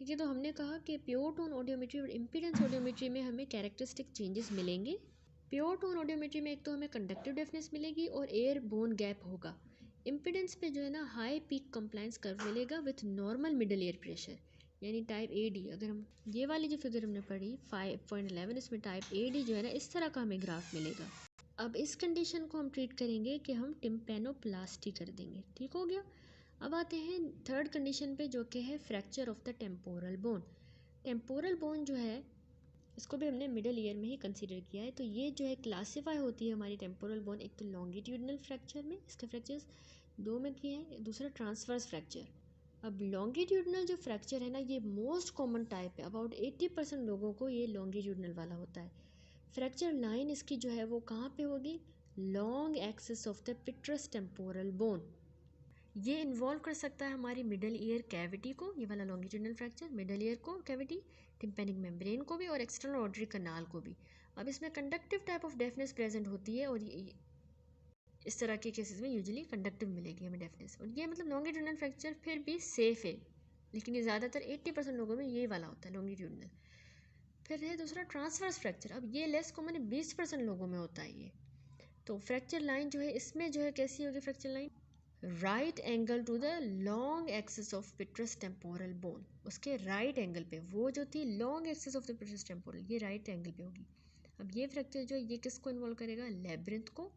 ठीक है, तो हमने कहा कि प्योर टोन ऑडियोमेट्री और इम्पीडेंस ऑडियोमेट्री में हमें कैरेक्टरिस्टिक चेंजेस मिलेंगे। प्योर टोन ऑडियोमेट्री में एक तो हमें कंडक्टिव डेफनेस मिलेगी और एयर बोन गैप होगा। इम्पीडेंस पे जो है ना हाई पीक कंप्लायंस कर्व मिलेगा with normal middle air pressure, यानी टाइप AD। अगर हम ये वाली जो फिगर हमने पढ़ी 5.11, इसमें टाइप AD जो है ना इस तरह का हमें ग्राफ मिलेगा। अब इस कंडीशन को हम ट्रीट करेंगे कि हम टिम्पेनोप्लास्टी कर देंगे। ठीक हो गया। अब आते हैं थर्ड कंडीशन पे जो कि है fracture of the temporal bone. Temporal bone जो है इसको भी हमने मिडल ईयर में ही कंसीडर किया है। तो ये जो है क्लासीफाई होती है हमारी टेम्पोरल बोन, एक तो लॉन्गिट्यूडनल फ्रैक्चर में, इसके फ्रैक्चर्स दो में किए हैं, दूसरा ट्रांसवर्स फ्रैक्चर। अब लॉन्गिट्यूडनल जो फ्रैक्चर है ना ये मोस्ट कॉमन टाइप है, अबाउट 80% लोगों को ये लॉन्गिट्यूडनल वाला होता है। फ्रैक्चर लाइन इसकी जो है वो कहाँ पे होगी, long axis of the petrous temporal bone. ये इन्वॉल्व कर सकता है हमारी मिडल ईयर कैविटी को, ये वाला लॉन्गिट्यूडनल फ्रैक्चर, मिडल ईयर को कैविटी, टिम्पेनिक मेम्ब्रेन को भी और एक्सटर्नल ऑडिटरी कनाल को भी। अब इसमें conductive type of deafness present होती है और ये इस तरह के केसेस में यूजुअली कंडक्टिव मिलेगी हमें डेफनेस। और ये मतलब लॉन्गिट्यूडनल फ्रैक्चर फिर भी सेफ है, लेकिन ये ज़्यादातर 80% लोगों में ये वाला होता है लॉन्गिट्यूडनल। फिर है दूसरा ट्रांसवर्स फ्रैक्चर। अब ये लेस कॉमन है, 20% लोगों में होता है ये। तो फ्रैक्चर लाइन जो है इसमें जो है कैसी होगी fracture line, right angle to the long axis of petrous temporal bone. उसके राइट एंगल पे, वो जो थी long axis of the petrous temporal, ये राइट एंगल पे होगी। अब ये फ्रैक्चर जो है ये किसको इन्वॉल्व करेगा, लेब्रिंथ को,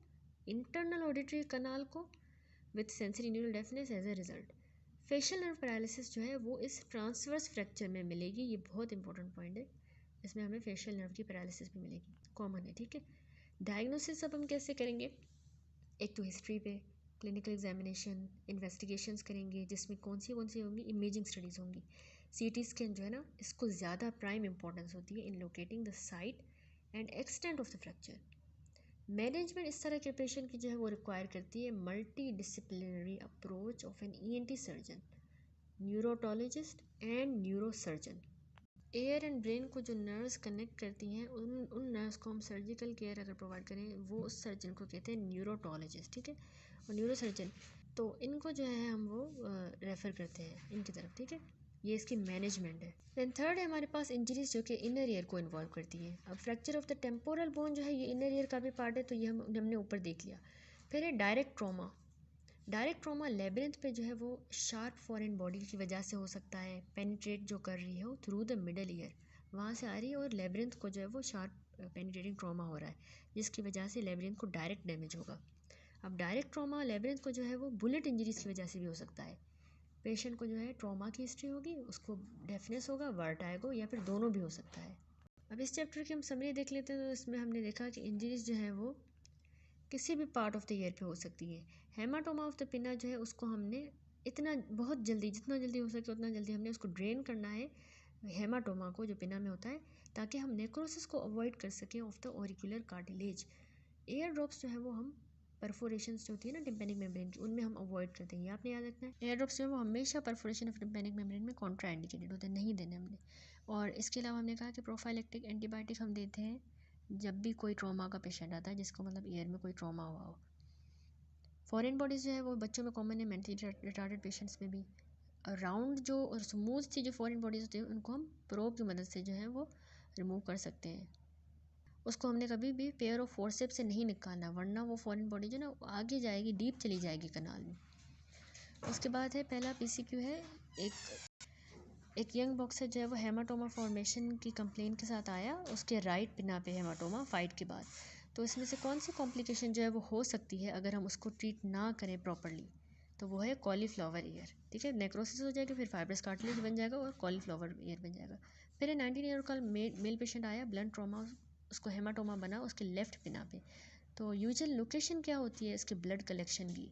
इंटरनल ऑडिटरी कनाल को, with sensory neural deafness as a result. Facial nerve paralysis जो है वो इस ट्रांसवर्स फ्रैक्चर में मिलेगी, ये बहुत इंपॉर्टेंट पॉइंट है, इसमें हमें फेशियल नर्व की पैरालिसिस भी मिलेगी, कॉमन है। ठीक है, डायग्नोसिस अब हम कैसे करेंगे, एक तो हिस्ट्री पे, क्लिनिकल एग्जामिनेशन, इन्वेस्टिगेशंस करेंगे जिसमें कौन सी होंगी, इमेजिंग स्टडीज़ होंगी। CT स्कैन जो है ना इसको ज़्यादा प्राइम इंपॉर्टेंस होती है इन locating the site and extent of the fracture. Management इस तरह के पेशेंट की जो है वो रिक्वायर करती है multi disciplinary approach of an ENT surgeon, neurotologist and neurosurgeon. Ear and brain को जो नर्व्स कनेक्ट करती हैं उन नर्व्स को हम सर्जिकल केयर अगर प्रोवाइड करें वो उस सर्जन को कहते हैं न्यूरोटोलॉजिस्ट। ठीक है, और न्यूरोसर्जन, तो इनको जो है हम वो रेफ़र करते हैं इनकी तरफ। ठीक है, ये इसकी मैनेजमेंट है। दैन थर्ड है हमारे पास इंजरीज जो कि इनर ईयर को इन्वॉल्व करती हैं। अब fracture of the temporal bone जो है ये इनर ईयर का भी पार्ट है, तो ये हमने ऊपर देख लिया। फिर है direct trauma. Direct trauma labyrinth पे जो है वो शार्प फॉरेन बॉडी की वजह से हो सकता है, पेनिट्रेट जो कर रही हो थ्रू द मिडल ईयर, वहाँ से आ रही है और लेब्रिंथ को जो है वो शार्प पेनिट्रेटिंग ट्रॉमा हो रहा है, जिसकी वजह से लेब्रिंथ को डायरेक्ट डैमेज होगा। अब डायरेक्ट ट्रॉमा लेब्रिंथ को जो है वो बुलेट इंजरीज की वजह से भी हो सकता है। पेशेंट को जो है ट्रॉमा की हिस्ट्री होगी, उसको डेफनेस होगा, वर्टाइगो, या फिर दोनों भी हो सकता है। अब इस चैप्टर की हम समरी देख लेते हैं। तो इसमें हमने देखा कि इंजरीज जो है वो किसी भी पार्ट ऑफ द ईयर पे हो सकती है। हेमाटोमा ऑफ द पिना जो है उसको हमने इतना बहुत जल्दी, जितना जल्दी हो सके उतना जल्दी हमने उसको ड्रेन करना है, हेमाटोमा को जो पिना में होता है, ताकि हम नेक्रोसिस को अवॉइड कर सकें of the auricular cartilage. Air drops जो है वो हम परफोरेशंस जो होती है ना टिम्पेनिक मेम्ब्रेन की, उनमें हम अवॉइड करते हैं, ये आपने याद रखना है। एयर ड्रॉप्स जो है वो हमेशा परफोरेशन ऑफ टिम्पेनिक मेम्ब्रेन में कॉन्ट्रा इंडिकेटेड होते हैं, नहीं देने हमने। और इसके अलावा हमने कहा कि प्रोफाइलेक्टिक एंटीबायोटिक हम देते हैं जब भी कोई ट्रॉमा का पेशेंट आता है जिसको मतलब ईयर में कोई ट्रॉमा हुआ हो। फॉरेन बॉडीज़ जो है वो बच्चों में कॉमन है, मेंटली रिटार्डेड पेशेंट्स में भी। राउंड जो और स्मूथ सी जो फॉरेन बॉडीज़ होती है उनको हम प्रोब की मदद से जो है वो रिमूव कर सकते हैं। उसको हमने कभी भी पेयर ऑफ फोर्सेप्स से नहीं निकालना, वरना वो फॉरेन बॉडी जो ना आगे जाएगी, डीप चली जाएगी कनाल में। उसके बाद है पहला PCQ है, एक यंग बॉक्सर जो है वो हेमाटोमा फॉर्मेशन की कंप्लेन के साथ आया, उसके राइट पिना पे हेमाटोमा फाइट के बाद। तो इसमें से कौन सी कॉम्प्लिकेशन जो है वो हो सकती है अगर हम उसको ट्रीट ना करें प्रॉपरली, तो वो है कॉलीफ्लावर ईयर। ठीक है, नेक्रोसिस हो जाएगी, फिर फाइब्रस कार्टिलेज बन जाएगा और कॉलीफ्लावर ईयर बन जाएगा। फिर 19 ईयर का मेल पेशेंट आया, ब्लंट ट्रॉमा, उसको हेमाटोमा बना उसके लेफ्ट पिना पे। तो यूजुअल लोकेशन क्या होती है इसके ब्लड कलेक्शन की,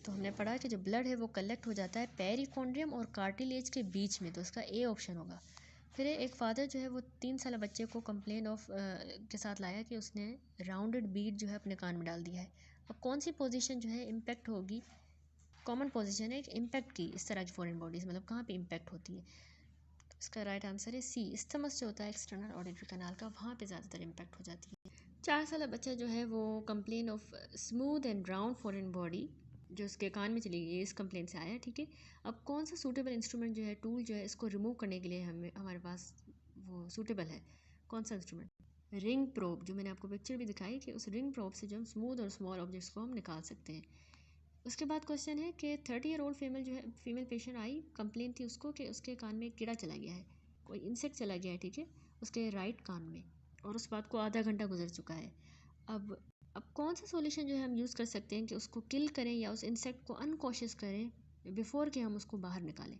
तो हमने पढ़ा कि जो ब्लड है वो कलेक्ट हो जाता है पेरिकॉन्ड्रियम और कार्टिलेज के बीच में, तो उसका A ऑप्शन होगा। फिर एक फादर जो है वो 3 साल बच्चे को कंप्लेन ऑफ के साथ लाया कि उसने राउंडेड बीड जो है अपने कान में डाल दिया है। अब कौन सी पोजीशन जो है इम्पैक्ट होगी, कॉमन पोजीशन है इम्पैक्ट की, इस तरह की फॉरेन बॉडीज़ मतलब कहाँ पे इम्पैक्ट होती है, इसका राइट आंसर है C, इस्थमस जो होता है एक्सटर्नल ऑडिटरी कनाल का, वहाँ पे ज़्यादातर इम्पैक्ट हो जाती है। 4 साल बच्चा जो है वो complain of smooth and round foreign body जो उसके कान में चली गई, इस कंप्लेंट से आया, ठीक है। अब कौन सा सूटेबल इंस्ट्रूमेंट जो है, टूल जो है, इसको रिमूव करने के लिए हमारे पास वो सूटेबल है, कौन सा इंस्ट्रूमेंट? रिंग प्रोब, जो मैंने आपको पिक्चर भी दिखाई कि उस रिंग प्रोब से जो हम स्मूथ और स्मॉल ऑब्जेक्ट्स को हम निकाल सकते हैं। उसके बाद क्वेश्चन है कि 30-year-old फीमेल जो है, फीमेल पेशेंट आई, कंप्लेन थी उसको कि उसके कान में कीड़ा चला गया है, कोई इंसेक्ट चला गया है, ठीक है, उसके राइट कान में, और उस बात को आधा घंटा गुजर चुका है। अब कौन सा सॉल्यूशन जो है हम यूज़ कर सकते हैं कि उसको किल करें या उस इंसेक्ट को अनकॉशियस करें बिफोर कि हम उसको बाहर निकालें?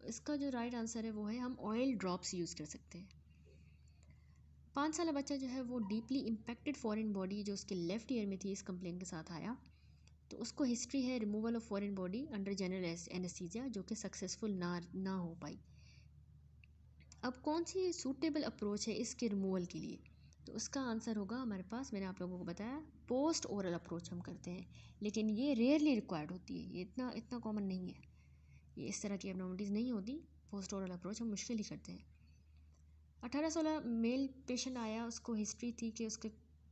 इसका जो राइट आंसर है वो है हम ऑयल ड्रॉप्स यूज़ कर सकते हैं। 5 साल बच्चा जो है वो डीपली इम्पैक्टेड फॉरेन बॉडी जो उसके लेफ्ट ईयर में थी, इस कंप्लेन के साथ आया, तो उसको हिस्ट्री है removal of foreign body under general anaesthesia, जो कि सक्सेसफुल ना हो पाई। अब कौन सी सूटेबल अप्रोच है इसके रिमूवल के लिए? तो उसका आंसर होगा हमारे पास, मैंने आप लोगों को बताया, पोस्ट ओरल अप्रोच हम करते हैं, लेकिन ये रेयरली रिक्वायर्ड होती है, ये इतना कॉमन नहीं है, ये इस तरह की एबनॉर्मलिटीज़ नहीं होती। पोस्ट ओरल अप्रोच हम मुश्किल ही करते हैं। 18-16 मेल पेशेंट आया, उसको हिस्ट्री थी कि उसके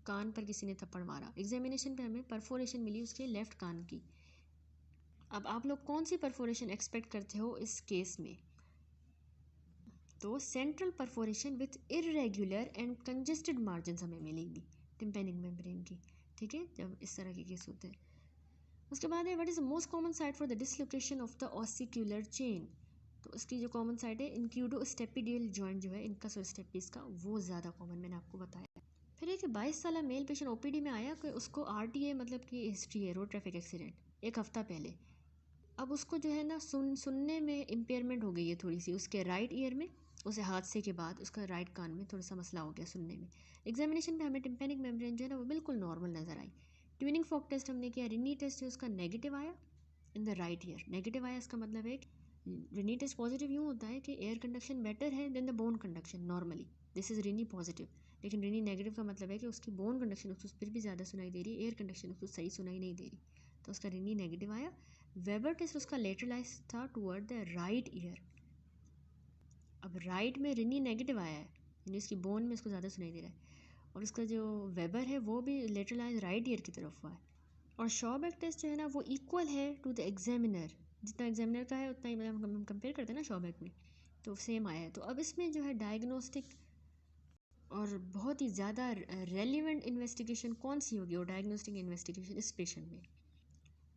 कान पर किसी ने थप्पड़ मारा, एग्जामिनेशन पे हमें परफोरेशन मिली उसके लेफ़्ट कान की। अब आप लोग कौन सी परफोरेशन एक्सपेक्ट करते हो इस केस में? तो central perforation with irregular and congested margin हमें मिलेगी टिम्पैनिक मेम्ब्रेन की, ठीक है, जब इस तरह के केस होते हैं। उसके बाद है what is the most common site for the dislocation of the ossicular chain? तो इसकी जो कॉमन साइट है इंक्यूडोस्टेपिडियल जॉइंट जो है इनका सोस्टेपिस का, वो ज़्यादा कॉमन, मैंने आपको बताया। फिर एक 22 साल मेल पेशेंट ओपीडी में आया कि उसको आरटीए मतलब कि हिस्ट्री है, रोड ट्रैफिक एक्सीडेंट, एक हफ़्ता पहले। अब उसको जो है ना सुनने में इम्पेयरमेंट हो गई है थोड़ी सी उसके राइट ईयर में, उसे हादसे के बाद उसका राइट कान में थोड़ा सा मसला हो गया सुनने में। एग्जामिनेशन में हमें टिम्पैनिक मेम्ब्रेन जो है ना वो बिल्कुल नॉर्मल नज़र आई। ट्यूनिंग फॉक टेस्ट हमने किया, रिनी टेस्ट जो उसका नेगेटिव आया in the right year, negative आया, इसका मतलब है रिनी टेस्ट पॉजिटिव यूँ होता है कि एयर कंडक्शन बेटर है then the bone conduction normally, this is Rinne positive. लेकिन रिनी नेगेटिव का मतलब है कि उसकी बोन कंडक्शन उसको फिर भी ज़्यादा सुनाई दे रही है, एयर कंडक्शन उसको सही सुनाई नहीं दे रही, तो उसका रिनी नेगेटिव आया। वेबर टेस्ट उसका लेटरलाइज था टुवर्ड द राइट ईयर। अब राइट में रिनी नेगेटिव आया है, यानी उसकी बोन में उसको ज़्यादा सुनाई दे रहा है, और उसका जो वेबर है वो भी लेटरलाइज राइट ईयर की तरफ हुआ है। और शॉबैक टेस्ट जो है ना वो इक्वल है टू द एग्जामिनर, जितना एग्जामिनर का है उतना ही, मतलब हम कंपेयर करते हैं ना शॉबैक में, तो सेम आया है। तो अब इसमें जो है डायग्नोस्टिक और बहुत ही ज़्यादा रेलिवेंट इन्वेस्टिगेशन कौन सी होगी, और डायग्नोस्टिक इन्वेस्टिगेशन इस पेशेंट में,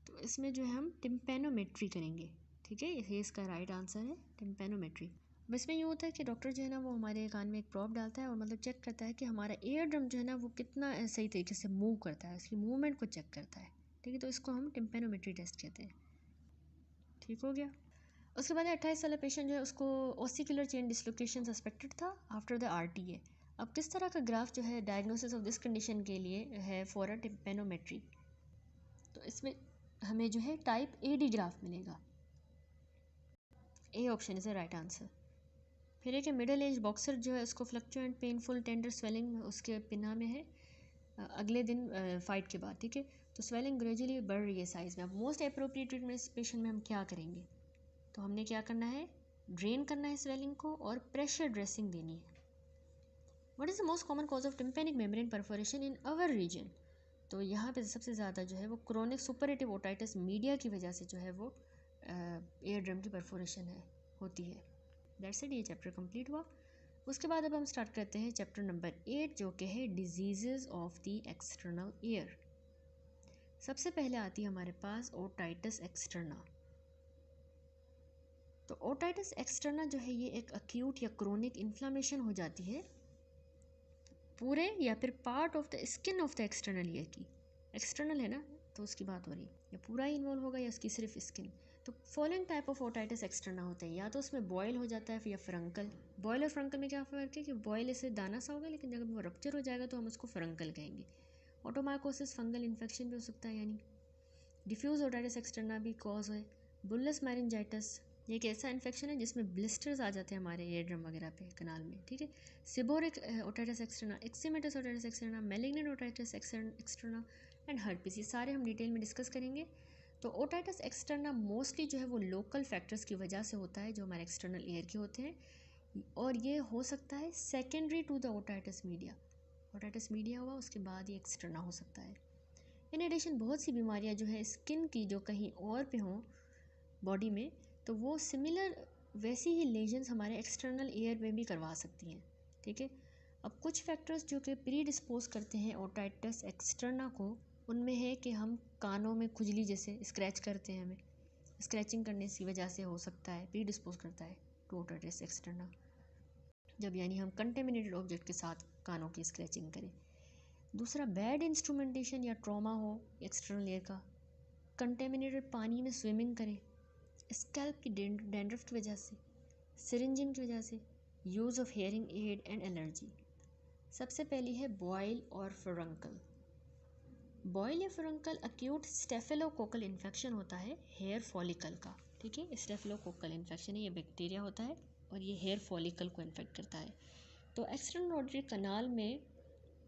तो इसमें जो है हम टिम्पैनोमेट्री करेंगे, ठीक है, ये इसका राइट आंसर है टिम्पैनोमेट्री। अब इसमें यूँ होता है कि डॉक्टर जो है ना वो हमारे कान में एक प्रॉब डालता है और मतलब चेक करता है कि हमारा एयर ड्रम जो है ना वो कितना सही तरीके से मूव करता है, उसकी मूवमेंट को चेक करता है, ठीक है, तो इसको हम टिम्पैनोमेट्री टेस्ट कहते हैं। ठीक हो गया। उसके बाद 28 साल पेशेंट जो है उसको ऑसिकुलर चेन डिसलोकेशन सस्पेक्टेड था आफ्टर द आरटीए। अब किस तरह का ग्राफ जो है डायग्नोसिस ऑफ दिस कंडीशन के लिए है फॉर अ टिम्पैनोमेट्री? तो इसमें हमें जो है टाइप एडी ग्राफ मिलेगा, A option is the right answer. फिर एक मिडिल एज बॉक्सर जो है उसको फ्लक्चुएंट पेनफुल टेंडर स्वेलिंग उसके पिन्ना में है अगले दिन फाइट के बाद, ठीक है, तो स्वेलिंग ग्रेजुअली बढ़ रही है साइज़ में। अब मोस्ट अप्रोप्रिएट ट्रीटमेंट इस पेशेंट में हम क्या करेंगे? तो हमने क्या करना है, ड्रेन करना है स्वेलिंग को और प्रेशर ड्रेसिंग देनी है। What is the most common cause of tympanic membrane perforation in our region? तो यहाँ पे सबसे ज़्यादा जो है वो क्रोनिक सुपरेटिव ओटाइटिस मीडिया की वजह से जो है वो एयर ड्रम की परफोरेशन है होती है। दैट्स इट, ये चैप्टर कंप्लीट हुआ। उसके बाद अब हम स्टार्ट करते हैं चैप्टर नंबर 8 जो कि है disease of the external ear. सबसे पहले आती है हमारे पास ओटाइटिस एक्सटर्ना। तो ओटाइटिस एक्सटर्ना जो है ये एक अक्यूट या क्रोनिक इन्फ्लामेशन हो जाती है पूरे या फिर part of the skin of the external ear की, एक्सटर्नल है ना तो उसकी बात हो रही है, या पूरा ही इन्वॉल्व होगा या उसकी सिर्फ स्किन। तो following type of otitis externa होते हैं, या तो उसमें बॉयल हो जाता है या फ्रंकल। बॉयल और फ्रंकल में क्या फ़र्क है कि बॉयल ऐसे दाना सा होगा, लेकिन जब वो रप्चर हो जाएगा तो हम उसको फ्रंकल कहेंगे। ऑटोमाइकोसिस फंगल इन्फेक्शन भी हो सकता है, यानी डिफ्यूज़ ओटाइटिस एक्सटर्ना भी कॉज है। बुल्लस मैरिंजाइटिस ये एक ऐसा इन्फेक्शन है जिसमें ब्लिस्टर्स आ जाते हैं हमारे एयर ड्रम वगैरह पे, कनाल में, ठीक है। Seborrhoeic otitis externa, eczematous otitis externa, malignant otitis externa and herpes, ये सारे हम डिटेल में डिस्कस करेंगे। तो ओटाइटिस एक्सटर्ना मोस्टली जो है वो लोकल फैक्टर्स की वजह से होता है जो हमारे एक्सटर्नल एयर के होते हैं, और ये हो सकता है secondary to the otitis media. Otitis media हुआ उसके बाद ये एक्सटर्ना हो सकता है। इन एडिशन बहुत सी बीमारियां जो है स्किन की जो कहीं और पे हों बॉडी में, तो वो सिमिलर वैसी ही लेजन्स हमारे एक्सटर्नल एयर में भी करवा सकती हैं। ठीक है, अब कुछ फैक्टर्स जो कि प्री डिस्पोज करते हैं ओटाइटिस एक्सटर्ना को, उनमें है कि हम कानों में खुजली जैसे स्क्रैच करते हैं, हमें स्क्रैचिंग करने की वजह से हो सकता है, प्री डिस्पोज करता है टू ओटाइटिस एक्सटर्ना, जब यानी हम कंटेमिनेटेड ऑब्जेक्ट के साथ कानों की स्क्रैचिंग करें। दूसरा, बैड इंस्ट्रूमेंटेशन या ट्रॉमा हो एक्सटर्नल एयर का, कंटेमिनेटेड पानी में स्विमिंग करें, स्कैल्प की डैंड्रफ की वजह से, सिरिंजिंग की वजह से, use of hearing aid and allergy. सबसे पहली है बॉयल और फुरंकल। बॉयल या फुरंकल अक्यूट स्टेफिलोकोकल इन्फेक्शन होता है हेयर फॉलिकल का। ठीक है, स्टेफिलोकोकल इन्फेक्शन है, ये बैक्टीरिया होता है और ये हेयर फॉलिकल को इन्फेक्ट करता है। तो एक्सटर्नल ऑडिटरी कनाल में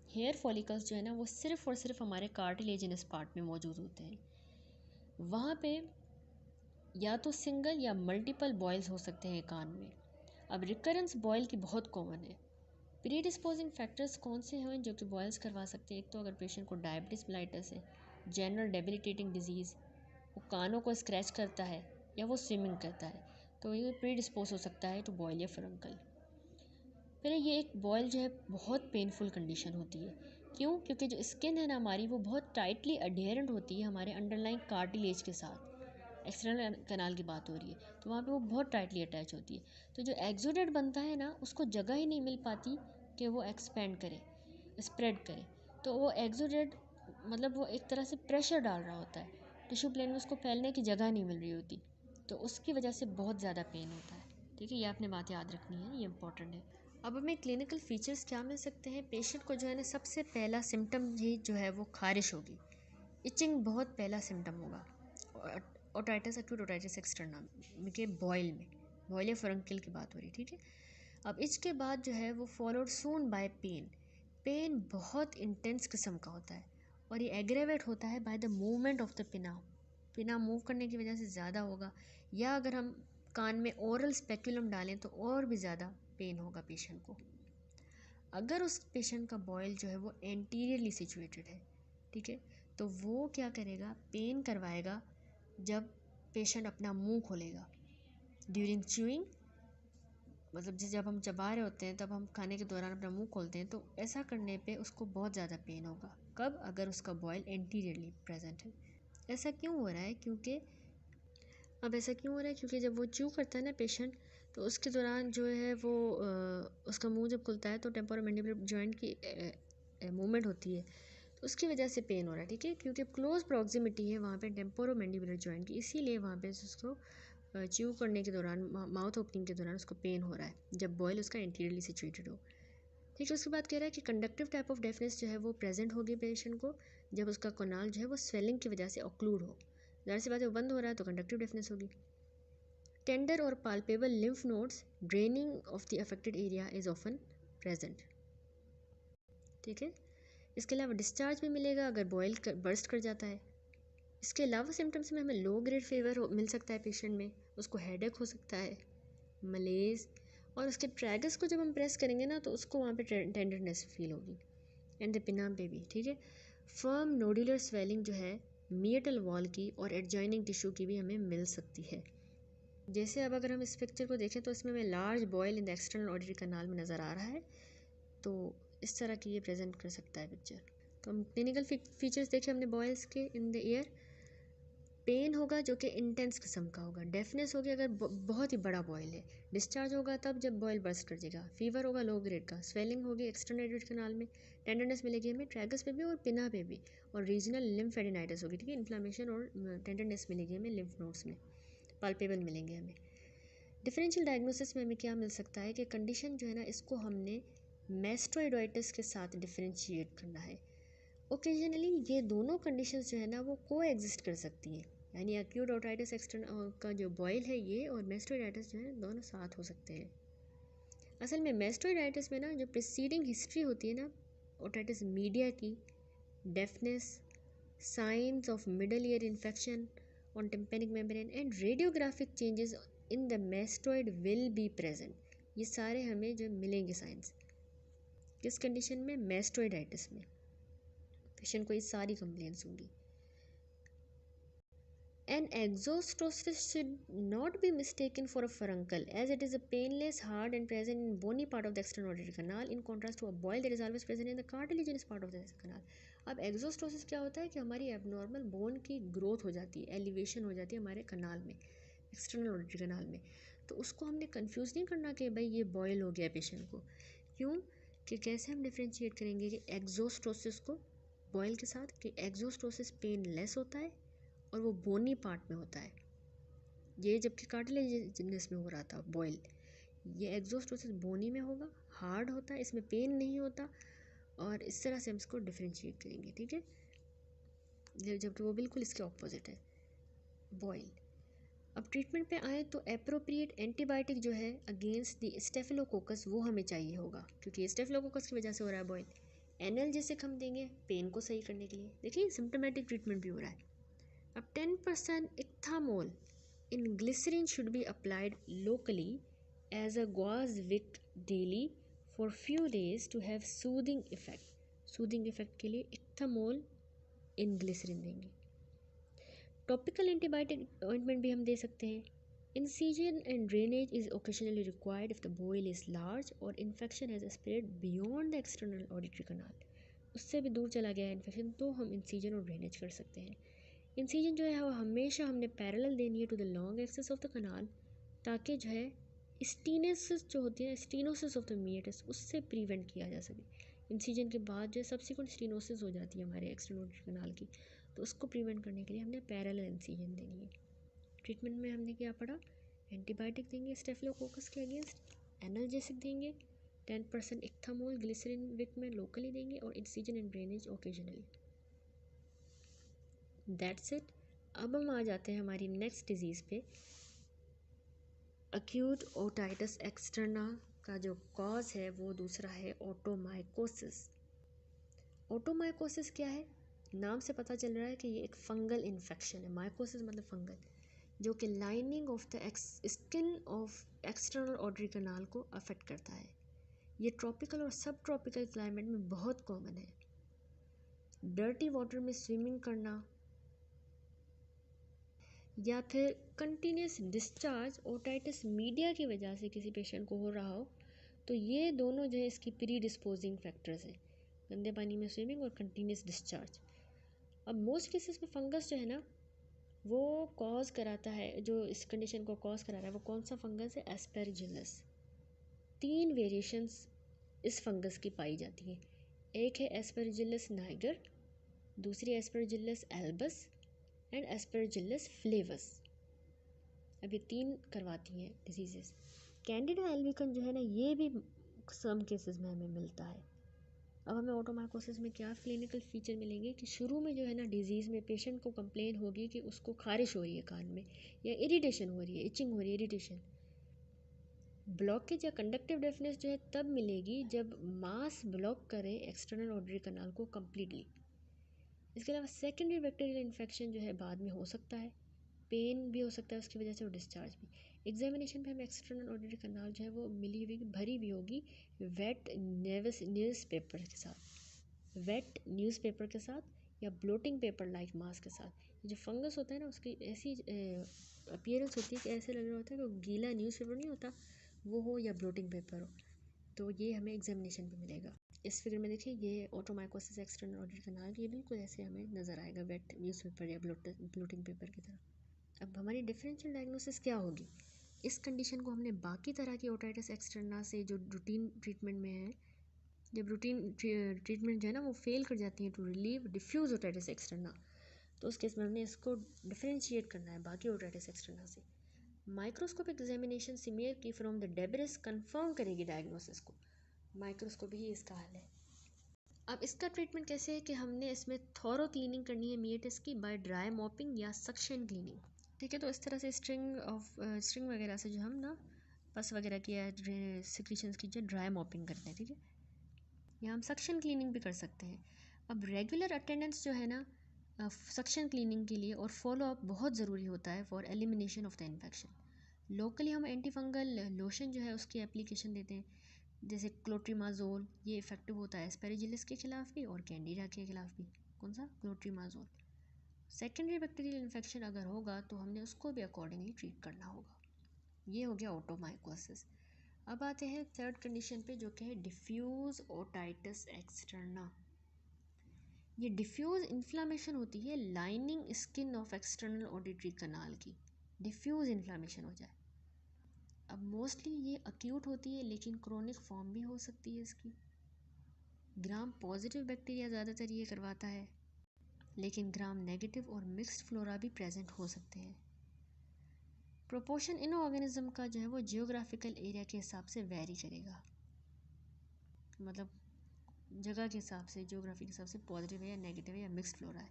हेयर फॉलिकल्स जो है ना, वो सिर्फ और सिर्फ हमारे कार्टिलेजिनस पार्ट में मौजूद होते हैं। वहाँ पे या तो सिंगल या मल्टीपल बॉयल्स हो सकते हैं कान में। अब रिकरेंस बॉयल की बहुत कॉमन है। प्री डिस्पोजिंग फैक्टर्स कौन से हैं जो कि बॉयल्स करवा सकते हैं? एक तो अगर पेशेंट को डायबिटीज़ मेलाइटस है, जनरल डेबिलिटेटिंग डिजीज़, वो कानों को स्क्रैच करता है या वो स्विमिंग करता है, तो ये प्री डिस्पोज हो सकता है टू बॉयल या फुरंकल। फिर ये एक बॉयल जो है बहुत पेनफुल कंडीशन होती है। क्यों? क्योंकि जो स्किन है ना हमारी, वो बहुत टाइटली अडेरेंट होती है हमारे अंडरलाइन कार्टिलेज के साथ। एक्सटर्नल कनाल की बात हो रही है तो वहाँ पे वो बहुत टाइटली अटैच होती है। तो जो एक्सुडेट बनता है ना, उसको जगह ही नहीं मिल पाती कि वो एक्सपेंड करे, स्प्रेड करे। तो वो एक्सुडेट मतलब वो एक तरह से प्रेशर डाल रहा होता है टिश्यू प्लेन में, उसको फैलने की जगह नहीं मिल रही होती, तो उसकी वजह से बहुत ज़्यादा पेन होता है। ठीक है, ये आपने बात याद रखनी है, ये इंपॉर्टेंट है। अब हमें क्लिनिकल फीचर्स क्या मिल सकते हैं? पेशेंट को जो है ना, सबसे पहला सिम्टम ही जो है वो खारिश होगी, इचिंग बहुत पहला सिम्टम होगा ओटाइटिस एक्यूट ओटाइटिस एक्सटर्ना के बॉयल में, बॉयल या फुरंकल की बात हो रही है। ठीक है, अब इच के बाद जो है वो followed soon by pain. Pain बहुत इंटेंस किस्म का होता है और ये एग्रेवेट होता है by the movement of the pinna. Pinna move करने की वजह से ज़्यादा होगा, या अगर हम कान में ओरल स्पेक्युलम डालें तो और भी ज़्यादा पेन होगा पेशेंट को। अगर उस पेशेंट का बॉयल जो है वो एंटीरियरली सिचुएटेड है, ठीक है, तो वो क्या करेगा? पेन करवाएगा जब पेशेंट अपना मुंह खोलेगा ड्यूरिंग च्यूइंग, मतलब जब हम चबा रहे होते हैं तब हम खाने के दौरान अपना मुंह खोलते हैं, तो ऐसा करने पे उसको बहुत ज़्यादा पेन होगा। कब? अगर उसका बॉयल एंटीरियरली प्रेजेंट है। ऐसा क्यों हो रहा है? क्योंकि जब वो च्यू करता है ना पेशेंट, तो उसके दौरान जो है वो उसका मुंह जब खुलता है तो टेम्पोरोमैंडिबुलर जॉइंट की मूवमेंट होती है, तो उसकी वजह से पेन हो रहा है। ठीक है, क्योंकि क्लोज प्रॉक्सिमिटी है वहाँ पे टेम्पोरोमैंडिबुलर जॉइंट की, इसीलिए वहाँ पे उसको च्यू करने के दौरान, माउथ ओपनिंग के दौरान उसको पेन हो रहा है, जब बॉयल उसका इंटीरियरली सिचुएटेड हो। ठीक है, उसके बाद कह रहा है कि कंडक्टिव टाइप ऑफ डेफनेस जो है वो प्रेजेंट होगी पेशेंट को जब उसका कोनाल जो है वो स्वेलिंग की वजह से ऑक्लूड हो। ज़ाहिर सी बात है, वो बंद हो रहा है तो कंडक्टिव डेफनेस होगी। टेंडर और palpable lymph nodes draining of the affected area is often present. ठीक है, इसके अलावा डिस्चार्ज भी मिलेगा अगर बॉयल बर्स्ट कर जाता है। इसके अलावा सिम्टम्स में हमें लो ग्रेड फीवर मिल सकता है पेशेंट में, उसको हेडेक हो सकता है, मलेज, और उसके ट्रैगस को जब हम प्रेस करेंगे ना तो उसको वहाँ पे टेंडरनेस फील होगी, एंड द पिना पे भी। ठीक है, फर्म नोडुलर स्वेलिंग जो है मिएटल वॉल की और एडजॉइनिंग टिश्यू की भी हमें मिल सकती है। जैसे अब अगर हम इस पिक्चर को देखें तो इसमें हमें large boil in the external auditory canal में नज़र आ रहा है, तो इस तरह की ये प्रेजेंट कर सकता है पिक्चर। तो हम क्लिनिकल फीचर्स देखे हमने बॉयल्स के इन द ईयर। पेन होगा जो कि इंटेंस किस्म का होगा, डेफनेस होगी अगर बहुत ही बड़ा बॉयल है, डिस्चार्ज होगा तब जब बॉयल बर्स्ट कर जाएगा, फीवर होगा लो ग्रेड का, स्वेलिंग होगी एक्सटर्नल ऑडिटरी कनाल में, टेंडरनेस मिलेगी हमें ट्रैगस पे भी और पिना पे भी, और रीजनल लिम्फेडेनाइटिस होगी। ठीक है, इन्फ्लामेशन और टेंडरनेस मिलेगी हमें लिम्फ नोड्स में, पाल्पेबल मिलेंगे हमें। डिफरेंशियल डायग्नोसिस में हमें क्या मिल सकता है कि कंडीशन जो है ना, इसको हमने मैस्टोइडोइटिस के साथ डिफरेंशिएट करना है। ओकेजनली ये दोनों कंडीशंस जो है ना वो को एग्जिस्ट कर सकती हैं, यानी एक्यूट ओटाइटिस एक्सटर्नल का जो बॉयल है ये और मैस्टोइडाइटिस जो है दोनों साथ हो सकते हैं। असल में मैस्टोइडाइटिस में ना जो प्रीसीडिंग हिस्ट्री होती है ना ओटाइटिस मीडिया की, deafness, signs of middle ear infection on tympanic membrane and radiographic changes in the mastoid will be present, ये सारे हमें जो मिलेंगे साइंस किस कंडीशन में? मैस्टोइडाइटिस में। पेशेंट को ये सारी कंप्लेंट्स होंगी। An exostosis should not be mistaken for a furuncle, as it is a painless, hard, and present in bony part of the external auditory canal, in contrast to a boil that is always present in the cartilaginous part of the canal. अब एक्जोस्टोसिस क्या होता है कि हमारी abnormal bone की growth हो जाती है, एलिवेशन हो जाती है हमारे कनाल में, एक्सटर्नल ऑडिटरी कनाल में। तो उसको हमने कंफ्यूज नहीं करना कि भाई ये बॉयल हो गया पेशेंट को। क्यों? कि कैसे हम डिफ्रेंशिएट करेंगे कि एक्जोस्टोसिस को बॉयल के साथ, कि एक्जोस्टोसिस पेन लेस होता है और वो बोनी पार्ट में होता है, ये जबकि कार्टिलेजिनस में हो रहा था बॉयल। ये एक्जोस्टोसिस बोनी में होगा, हार्ड होता है, इसमें पेन नहीं होता, और इस तरह से हम इसको डिफ्रेंशिएट करेंगे, ठीक है, जबकि वो बिल्कुल इसके ऑपोजिट है, बॉयल। अब ट्रीटमेंट पे आए तो एप्रोप्रिएट एंटीबायोटिक जो है अगेंस्ट द स्टेफिलोकोकस वो हमें चाहिए होगा, क्योंकि स्टेफिलोकोकस की वजह से हो रहा है बॉयल। एनाल्जेसिक हम देंगे पेन को सही करने के लिए। देखिए सिम्टोमेटिक ट्रीटमेंट भी हो रहा है। अब 10% इक्थामोल in glycerin should be applied locally as a gauze wick daily for few days to have soothing effect. Soothing effect के लिए इक्थामोल in glycerin देंगे। टॉपिकल एंटीबायोटिक ऑइंटमेंट भी हम दे सकते हैं। Incision and drainage is occasionally required if the boil is large or infection has spread beyond the external auditory canal. उससे भी दूर चला गया है इन्फेक्शन तो हम इंसीजन और ड्रेनेज कर सकते हैं। इंसीजन जो है वो हमेशा हमने पैरेलल देनी है to the long axis of the canal, ताकि जो है स्टीनेसिस जो होती है, स्टीनोसिस ऑफ द मीएटस, उससे प्रिवेंट किया जा सके। इंसीजन के बाद जो है सब्सिक्वेंट स्टीनोसिस हो जाती है हमारे एक्सटर्नल कनाल की, तो उसको प्रिवेंट करने के लिए हमने पैरेलल इंसीजन देनी है। ट्रीटमेंट में हमने क्या पढ़ा? एंटीबायोटिक देंगे स्टेफिलोकोकस के अगेंस्ट, एनाल्जेसिक देंगे, 10% इक्थामोल ग्लिसरीन विक में लोकली देंगे, और incision and drainage occasionally. That's it. अब हम आ जाते हैं हमारी नेक्स्ट डिजीज़ पे। अक्यूट ओटाइटिस एक्सटर्ना का जो कॉज है वो दूसरा है ओटोमाइकोसिस। ओटोमाइकोसिस क्या है? नाम से पता चल रहा है कि ये एक फंगल इन्फेक्शन है। माइकोसिस मतलब फंगल, जो कि lining of the skin of external auditory canal को अफेक्ट करता है। ये ट्रॉपिकल और सब ट्रॉपिकल क्लाइमेट में बहुत कॉमन है। डर्टी वाटर में स्विमिंग करना या फिर कंटिन्यूस डिस्चार्ज ओटाइटिस मीडिया की वजह से किसी पेशेंट को हो रहा हो, तो ये दोनों जो है इसकी प्री डिस्पोजिंग फैक्टर्स हैं, गंदे पानी में स्विमिंग और कंटिन्यूस डिस्चार्ज। अब मोस्ट केसेस में फंगस जो है ना वो कॉज कराता है, जो इस कंडीशन को कॉज करा रहा है वो कौन सा फंगस है? एस्पेरजिलस। 3 वेरिएशंस इस फंगस की पाई जाती हैं। एक है एस्पेरजिलस नाइगर, दूसरी एस्पेरजिलस एल्बस एंड एस्पेरजिलस फ्लेवस। अब ये 3 करवाती हैं डिजीज़ेस। कैंडिडा एल्बिकम जो है ना ये भी सम केसेस में हमें मिलता है। अब हमें ओटोमाइकोसिस में क्या क्लिनिकल फीचर मिलेंगे कि शुरू में जो है ना डिजीज़ में पेशेंट को कंप्लेन होगी कि उसको खारिश हो रही है कान में, या इरिटेशन हो रही है, इचिंग हो रही है, इरिटेशन। ब्लॉकेज या कंडक्टिव डेफनेस जो है तब मिलेगी जब मास ब्लॉक करे एक्सटर्नल ऑडिटरी कनाल को कम्प्लीटली। इसके अलावा सेकेंडरी बैक्टीरियल इन्फेक्शन जो है बाद में हो सकता है, पेन भी हो सकता है उसकी वजह से, और डिस्चार्ज भी। एग्जामिनेशन पे हमें एक्सटर्नल ऑडिटरी कनाल जो है वो मिली हुई भरी हुई होगी वेट न्यूज़पेपर के साथ, वेट न्यूज़पेपर के साथ या ब्लोटिंग पेपर लाइक मास के साथ। जो फंगस होता है ना उसकी ऐसी अपीयरेंस होती है कि ऐसे लग रहा होता है कि गीला न्यूज़पेपर नहीं होता वो हो, या ब्लोटिंग पेपर हो, तो ये हमें एग्जामिनेशन पे मिलेगा। इस फिगर में देखिए ये ओटोमाइकोसिस एक्सटर्नल ऑडिटरी कनाल, ये बिल्कुल ऐसे हमें नज़र आएगा वेट न्यूज़पेपर या ब्लोटिंग पेपर की तरह। अब हमारी डिफरेंशियल डायग्नोसिस क्या होगी? इस कंडीशन को हमने बाकी तरह की ओटाइटिस एक्सटर्ना से जो रूटीन ट्रीटमेंट में है, जब रूटीन ट्रीटमेंट जो है ना वो फेल कर जाती है to relieve diffuse otitis externa, तो उस केस में हमने इसको डिफरेंशिएट करना है बाकी ओटाइटिस एक्सटर्ना से। माइक्रोस्कोप एग्जामिनेशन सिमियर की फ्रॉम द डेब्रिस कंफर्म करेगी डायग्नोसिस को। माइक्रोस्कोपी ही इसका हल है। अब इसका ट्रीटमेंट कैसे है कि हमने इसमें थॉरो क्लीनिंग करनी है मीएटस की बाय ड्राई मॉपिंग या सक्शन क्लीनिंग, ठीक है। तो इस तरह से स्ट्रिंग वगैरह से जो हम ना पस वगैरह की या सिक्रीशंस की जो ड्राई मॉपिंग करते हैं, ठीक है, या हम सक्शन क्लीनिंग भी कर सकते हैं। अब रेगुलर अटेंडेंस जो है ना सक्शन क्लीनिंग के लिए और फॉलो अप बहुत ज़रूरी होता है for elimination of the infection. Locally हम एंटीफंगल लोशन जो है उसकी एप्लीकेशन देते हैं, जैसे क्लोट्रीमाजोल, ये इफ़ेक्टिव होता है एस्पेरिजिलस के खिलाफ भी और कैंडिडा के खिलाफ भी। कौन सा, क्लोट्रीमाजोल। सेकेंडरी बैक्टीरियल इन्फेक्शन अगर होगा तो हमने उसको भी अकॉर्डिंगली ट्रीट करना होगा। ये हो गया ओटोमाइकोसिस। अब आते हैं थर्ड कंडीशन पे, जो कि है डिफ्यूज़ ओटाइटिस एक्सटर्ना। ये डिफ्यूज़ इन्फ्लामेशन होती है lining skin of external auditory canal की, डिफ्यूज़ इन्फ्लामेशन हो जाए। अब मोस्टली ये अक्यूट होती है, लेकिन क्रोनिक फॉर्म भी हो सकती है इसकी। ग्राम पॉजिटिव बैक्टीरिया ज़्यादातर ये करवाता है, लेकिन ग्राम नेगेटिव और मिक्स्ड फ्लोरा भी प्रेजेंट हो सकते हैं। प्रोपोर्शन इन ऑर्गेनिज्म का जो है वो जियोग्राफिकल एरिया के हिसाब से वेरी करेगा, मतलब जगह के हिसाब से, जियोग्राफी के हिसाब से पॉजिटिव है या नेगेटिव है या मिक्स्ड फ्लोरा है।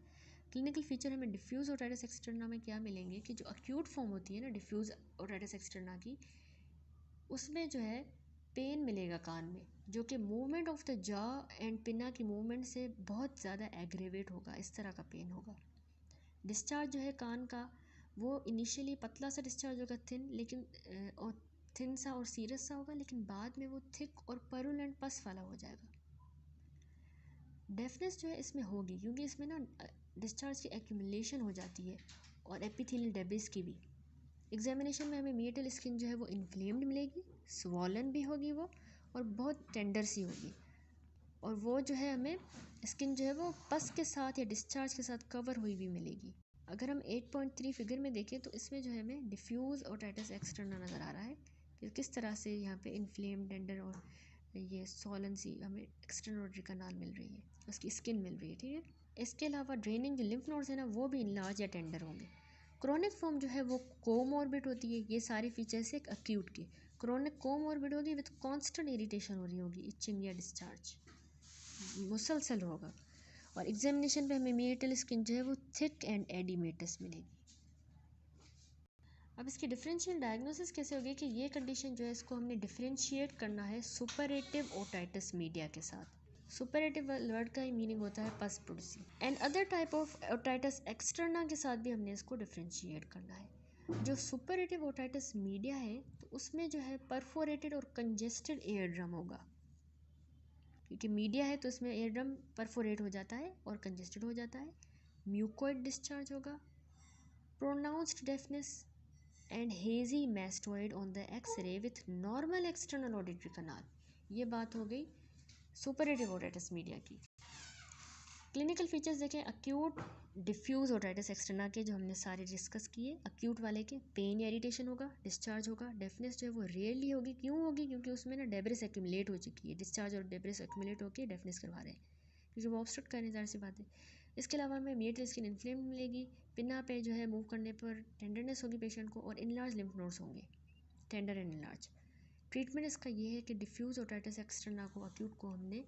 क्लिनिकल फीचर हमें डिफ्यूज़ ओटाइटिस एक्सटर्ना में क्या मिलेंगे कि जो अक्यूट फॉर्म होती है ना डिफ्यूज़ ओटाइटिस एक्सटर्ना की, उसमें जो है पेन मिलेगा कान में, जो कि movement of the jaw and पिना की मूवमेंट से बहुत ज़्यादा एग्रेवेट होगा, इस तरह का पेन होगा। डिस्चार्ज जो है कान का वो इनिशियली पतला सा डिस्चार्ज होगा, थिन, लेकिन और थिन सा और सीरियस सा होगा, लेकिन बाद में वो थिक और परुलेंट पस वाला हो जाएगा। डेफनेस जो है इसमें होगी, क्योंकि इसमें ना डिस्चार्ज की एक्यूमुलेशन हो जाती है, और एपिथेलियल डेब्रिस की भी। एग्जामिनेशन में हमें मीटल स्किन जो है वो इन्फ्लेम्ड मिलेगी, स्वॉलन भी होगी वो, और बहुत टेंडर सी होगी, और वो जो है हमें स्किन जो है वो पस के साथ या डिस्चार्ज के साथ कवर हुई भी मिलेगी। अगर हम 8.3 फिगर में देखें तो इसमें जो है हमें डिफ्यूज़ ओटाइटिस एक्सटर्ना नज़र आ रहा है कि किस तरह से यहाँ पे इन्फ्लेम्ड, टेंडर और ये सॉलन सी हमें एक्सटर्नल ऑडिटरी कनाल मिल रही है, उसकी स्किन मिल रही है, ठीक है। इसके अलावा ड्रेनिंग जो लिम्फ नोड्स है ना वो भी इनलार्ज या टेंडर होंगे। क्रोनिक फॉर्म जो है वो कोमॉर्बिड होती है, ये सारे फीचर्स एक अक्यूट के। क्रोनिक कोमॉर्बिड होगी विद कांस्टेंट इरिटेशन हो रही होगी, इचिंग या डिस्चार्ज मुसलसल होगा, और एग्जामिनेशन पे हमें मीटल स्किन जो है वो थिक एंड एडिमेटस मिलेगी। अब इसकी डिफरेंशियल डायग्नोसिस कैसे होगी कि ये कंडीशन जो है इसको हमने डिफरेंशिएट करना है सुपरेटिव ओटाइटिस मीडिया के साथ। सुपरेटिव वर्ड का ही मीनिंग होता है पस producing, and other type of otitis externa के साथ भी हमने इसको डिफरेंशिएट करना है। जो सुपरेटिव ओटाइटिस मीडिया है तो उसमें जो है परफोरेटेड और कंजेस्टेड एयर ड्रम होगा, क्योंकि मीडिया है तो इसमें एयर ड्रम परफोरेट हो जाता है और कंजेस्टेड हो जाता है। म्यूकोइड डिस्चार्ज होगा, pronounced deafness and hazy mastoid on the X ray with normal external auditory canal. ये बात हो गई सुपरेटिव ओटाइटिस मीडिया की। क्लिनिकल फीचर्स देखें, अक्यूट डिफ्यूज़ ओटाइटिस एक्सटर्ना के जो हमने सारे डिस्कस किए, अक्यूट वाले के पेन या इरिटेशन होगा, डिस्चार्ज होगा, डेफनेस जो है वो रेयरली होगी। क्यों होगी? क्योंकि उसमें ना डेब्रिस एक्यूमुलेट हो चुकी है, डिस्चार्ज और डेब्रिस एक्यूमुलेट होकर डेफनेस करवा रहे हैं, क्योंकि वो ऑब्स्ट्रक्ट कर रहे हैं, ज़ाहिर सी बात है। इसके अलावा हमें मीटल स्किन इन्फ्लेम मिलेगी, पिन्ना पे जो है मूव करने पर टेंडरनेस होगी पेशेंट को, और इनलार्ज लिम्फ नोड्स होंगे, टेंडर एंड इनलार्ज। ट्रीटमेंट इसका ये है कि डिफ्यूज़ ओटाइटिस एक्सटर्ना को, अक्यूट को हमने,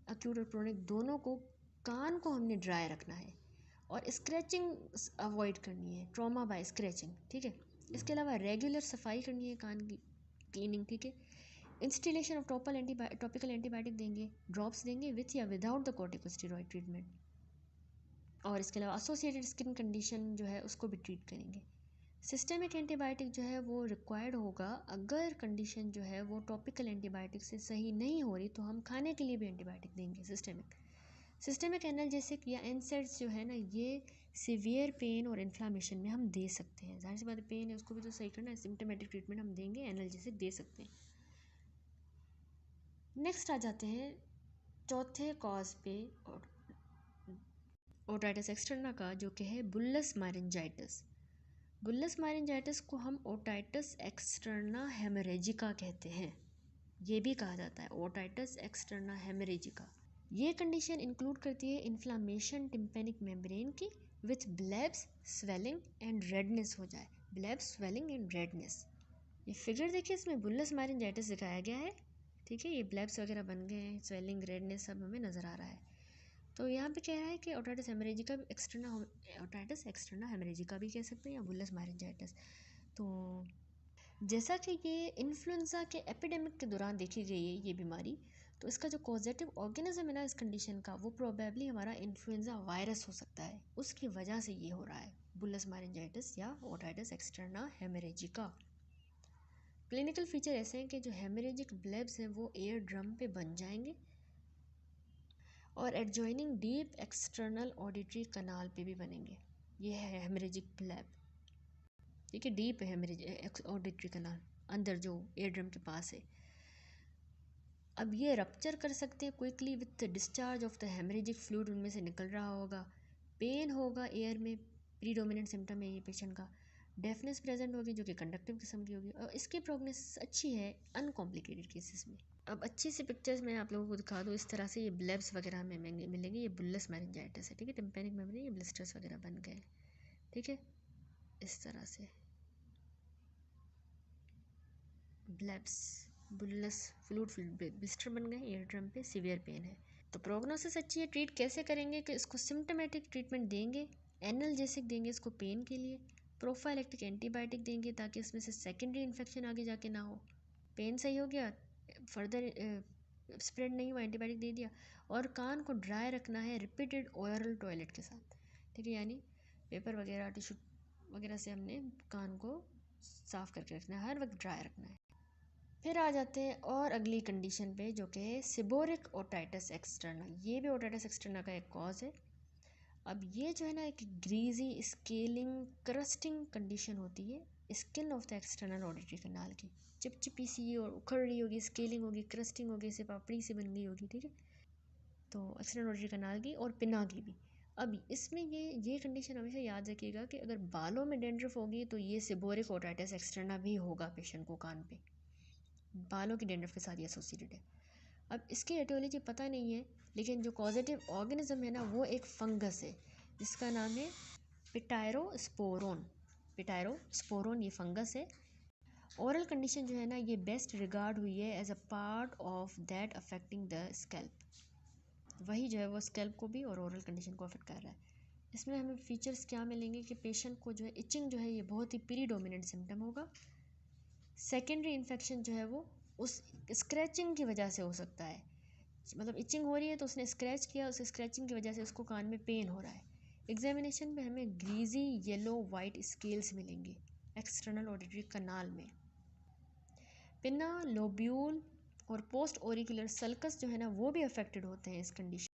अक्यूट और क्रोनिक दोनों को, कान को हमने ड्राई रखना है, और स्क्रैचिंग अवॉइड करनी है, ट्रॉमा बाय स्क्रैचिंग, ठीक है। इसके अलावा रेगुलर सफाई करनी है कान की, क्लीनिंग, ठीक है। इंस्टिलेशन ऑफ टॉपिकल एंटीबायोटिक देंगे, ड्रॉप्स देंगे विथ या विदाउट द कॉर्टिकोस्टेरॉइड ट्रीटमेंट, और इसके अलावा एसोसिएटेड स्किन कंडीशन जो है उसको भी ट्रीट करेंगे। सिस्टेमिक एंटीबायोटिक जो है वो रिक्वायर्ड होगा, अगर कंडीशन जो है वो टॉपिकल एंटीबायोटिक से सही नहीं हो रही तो हम खाने के लिए भी एंटीबायोटिक देंगे। सिस्टेमिक एनाल्जेसिक या एनसेड्स जो है ना, ये सीवियर पेन और इन्फ्लामेशन में हम दे सकते हैं। ज़ाहिर सी बात है, पेन है उसको भी तो सही करना है, सिम्टोमेटिक ट्रीटमेंट हम देंगे, एनाल्जेसिक दे सकते हैं। नेक्स्ट आ जाते हैं चौथे कॉज पे ओटाइटिस एक्सटर्ना का, जो कि है बुल्लस मायरेंजाइटिस। बुल्लस मायरेंजाइटिस को हम ओटाइटिस एक्सटर्ना हेमरेजिका कहते हैं, ये भी कहा जाता है ओटाइटिस एक्सटर्ना हेमरेजिका। ये कंडीशन इंक्लूड करती है इन्फ्लामेशन टिम्पेनिक मेम्ब्रेन की विथ ब्लेब्स, स्वेलिंग एंड रेडनेस हो जाए, ब्लेब्स, स्वेलिंग एंड रेडनेस। ये फिगर देखिए, इसमें बुल्लस मायरेंजाइटिस दिखाया गया है, ठीक है। ये ब्लेब्स वगैरह बन गए हैं, स्वेलिंग, रेडनेस सब हमें नज़र आ रहा है। तो यहाँ पे कह रहा है कि ओटाइटिस हेमरेजिका एक्सटर्ना, ओटाइटिस एक्सटर्ना हेमरेजिका भी कह सकते हैं, या बुल्लस मायरेंजाइटिस। तो जैसा कि ये इन्फ्लुएंजा के एपिडेमिक के दौरान देखी गई है ये बीमारी, तो इसका जो कॉजेटिव ऑर्गेनिज्म है ना इस कंडीशन का, वो प्रोबेबली हमारा इन्फ्लुएंजा वायरस हो सकता है, उसकी वजह से ये हो रहा है बुल्लस मायरेंजाइटिस या ओटाइटिस एक्सटर्ना हेमरेजिका। क्लिनिकल फीचर ऐसे हैं कि जो हेमरेजिक ब्लेब्स हैं वो एयर ड्रम पे बन जाएंगे, और एडजॉइनिंग डीप एक्सटर्नल ऑडिटरी कनाल पे भी बनेंगे। ये है हेमरेजिक ब्लैब, ठीक है, डीप है हेमरेज ऑडिटरी कनाल, अंदर जो एयर ड्रम के पास है। अब ये रप्चर कर सकते हैं quickly with discharge of the haemorrhagic fluid, उनमें से निकल रहा होगा। पेन होगा एयर में, प्रीडोमिनेंट सिम्टम है ये पेशेंट का। डेफनेस प्रेजेंट होगी जो कि कंडक्टिव किस्म की होगी, और इसकी प्रोग्नोसिस अच्छी है अनकॉम्प्लिकेटेड केसेस में। अब अच्छी सी पिक्चर्स मैं आप लोगों को दिखा दूँ, इस तरह से ये ब्लेब्स वगैरह हमें मिलेंगे। ये बुल्लस मैरिंजाइटिस है, ठीक है, टिम्पेनिक मेमोरी, ये ब्लिस्टर्स वगैरह बन गए, ठीक है, इस तरह से ब्लेब्स, बुल्लस फ्लूइड ब्लिस्टर बन गए एयर ड्रम पे, सीवियर पेन है। तो प्रोग्नोसिस अच्छी है। ट्रीट कैसे करेंगे कि इसको सिम्टोमेटिक ट्रीटमेंट देंगे, एनाल्जेसिक देंगे इसको पेन के लिए, प्रोफाइलेक्टिक एंटीबायोटिक देंगे ताकि इसमें से सेकेंडरी इन्फेक्शन आगे जाके ना हो। पेन सही हो गया, फर्दर स्प्रेड नहीं हुआ, एंटीबायोटिक दे दिया। और कान को ड्राई रखना है रिपीटेड ओरल टॉयलेट के साथ, ठीक है, यानी पेपर वगैरह टिश्यू वगैरह से हमने कान को साफ़ करके रखना है, हर वक्त ड्राई रखना है। फिर आ जाते हैं और अगली कंडीशन पे जो कि है सिबोरिक ओटाइटिस एक्सटर्ना। ये भी ओटाइटिस एक्सटर्ना का एक कॉज है। अब ये जो है ना एक ग्रीजी स्केलिंग क्रस्टिंग कंडीशन होती है skin of the external auditory canal की, चिपचिपी सी और उखड़ रही होगी, स्केलिंग होगी, क्रस्टिंग होगी, इसे पापड़ी से बन गई होगी, ठीक है, तो एक्सटर्नल ऑडिटरी कनाल की और पिना की भी। अब इसमें ये कंडीशन हमेशा याद रखिएगा कि अगर बालों में डेंड्रफ होगी तो ये सिबोरिक ओटाइटिस एक्सटर्ना भी होगा पेशेंट को कान पे, बालों की डेंड्रफ के साथ ये एसोसिएटेड है। अब इसकी एटियोलॉजी पता नहीं है, लेकिन जो कॉजेटिव ऑर्गेनिज्म है ना वो एक फंगस है जिसका नाम है पिटायरोस्पोरोन। पिटायरोस्पोरोन ये फंगस है। ओरल कंडीशन जो है ना ये बेस्ट रिगार्ड हुई है as a part of that affecting the scalp. वही जो है वो स्कैल्प को भी और ओरल कंडीशन को अफेक्ट कर रहा है। इसमें हमें फीचर्स क्या मिलेंगे कि पेशेंट को जो है इचिंग जो है ये बहुत ही प्रीडोमिनेंट सिम्टम होगा। सेकेंडरी इन्फेक्शन जो है वो उस स्क्रैचिंग की वजह से हो सकता है, मतलब इचिंग हो रही है तो उसने स्क्रैच किया, उस स्क्रैचिंग की वजह से उसको कान में पेन हो रहा है। एग्जामिनेशन में हमें ग्रीजी येलो वाइट स्केल्स मिलेंगे एक्सटर्नल ऑडिटरी कनाल में। पिना, लोब्यूल और पोस्ट ओरिकुलर सल्कस जो है ना वो भी अफेक्टेड होते हैं इस कंडीशन